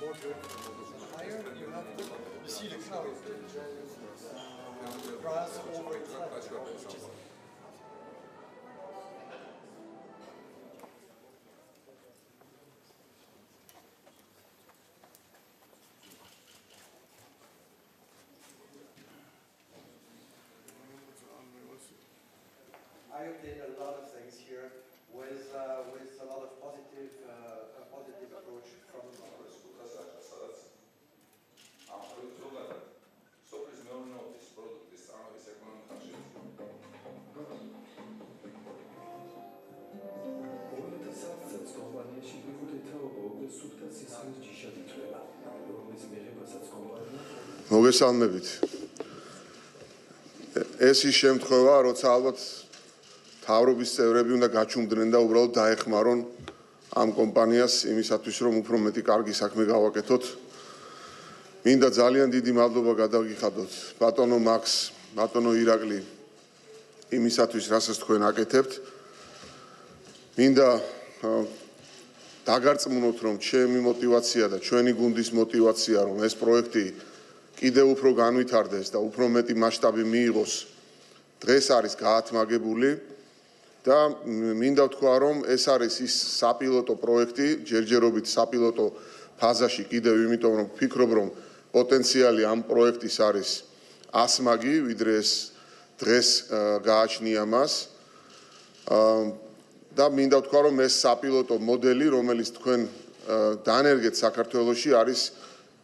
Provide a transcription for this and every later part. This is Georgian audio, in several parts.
more vertical and higher, you see the cloud rise over its level, which is I obtained a lot of things here with a lot of positive approach from მოგესალმებით. ეს ის შემთხვევა, როცა ალბათ თავრობის წევრები უნდა გაჩუმდნენ და უბრალოდ დაეხმარონ ამ კომპანიას იმისათვის, რომ უფრო მეტი კარგი საქმე გავაკეთოთ. მინდა ძალიან დიდი მადლობა გადავგიხადოთ ბატონო მაქს, ბატონო ირაკლი იმისათვის, რასაც თქვენ აკეთებთ. მინდა დაგარწმუნოთ, რომ ჩემი мотиваცია და ჩვენი გუნდის мотиваცია, რომ ეს პროექტი კიდევ უფრო განვითარდეს და უფრო მეტი მასშტაბი მიიღოს, დღეს არის გაათმაგებული და მინდა ვთქვა, რომ ეს არის ის საპილოტო პროექტი, ჯერჯერობით საპილოტო ფაზაში კიდევ, იმიტომ რომ ვფიქრობ, რომ პოტენციალი ამ პროექტის არის ასმაგი, ვიდრე ეს დღეს გააჩნია მას. და მინდა ვთქვა, რომ ეს საპილოტო მოდელი, რომელიც თქვენ დაანერგეთ საქართველოში, არის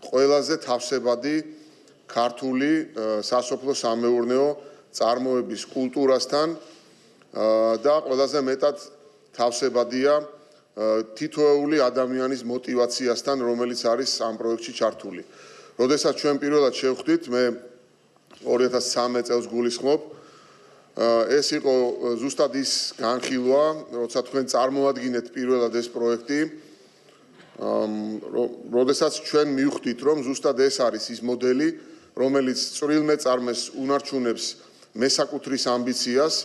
ყველაზე თავსებადი ქართული სასოფლო-სამეურნეო წარმოების კულტურასთან და ყველაზე მეტად თავსებადია თითოეული ადამიანის мотиваციასთან, რომელიც არის ამ პროექტში ჩართული. როდესაც ჩვენ პირველად შევხვდით, მე 2013 წელს გულისხმობ, ეს იყო ზუსტად ის განხილვა, როცა თქვენ წარმოადგინეთ პირველად ეს პროექტი, როდესაც ჩვენ მივხვდით, რომ ზუსტად ეს არის ის მოდელი, რომელიც წვრილმეწარმეს უნარჩუნებს მესაკუთრის ამბიციას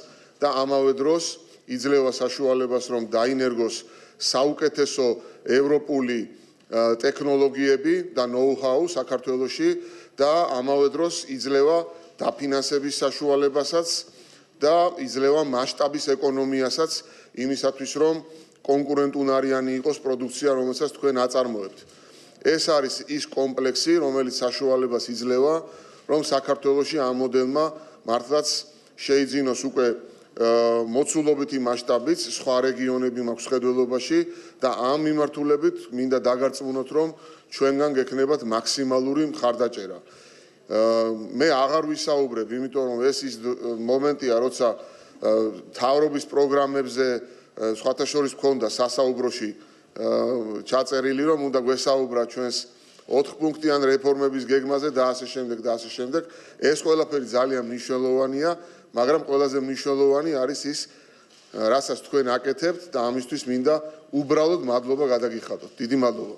და ამავე დროს იძლევა საშუალებას, რომ დაინერგოს საუკეთესო ევროპული ტექნოლოგიები და ნოუ-ჰაუ საქართველოში და ამავე დროს იძლევა დაფინანსების საშუალებასაც და იძლევა მასშტაბის ეკონომიასაც იმისათვის, რომ კონკურენტუნარიანი იყოს პროდუქცია, რომელსაც თქვენ აწარმოებთ. ეს არის ის კომპლექსი, რომელიც საშუალებას იძლევა, რომ საქართველოში ამ მოდელმა მართლაც შეიძინოს უკვე მოცულობითი მასშტაბიც, სხვა რეგიონები მაქვს ხედველობაში და ამ მიმართულებით მინდა დაგარწმუნოთ, რომ ჩვენგან გექნებათ მაქსიმალური მხარდაჭერა. მე აღარ ვისაუბრებ, იმიტომ რომ ეს ის მომენტია, როცა თავრობის პროგრამებზე სხვათა შორის მქონდა სასაუბროში ჩაწერილი, რომ უნდა გვესაუბრა ჩვენს 4 პუნქტიან რეფორმების გეგმაზე და ასე შემდეგ და ასე შემდეგ. ეს ყველაფერი ძალიან მნიშვნელოვანია, მაგრამ ყველაზე მნიშვნელოვანი არის ის, რასაც თქვენ აკეთებთ და ამისთვის მინდა უბრალოდ მადლობა გადაგიხადოთ. დიდი მადლობა.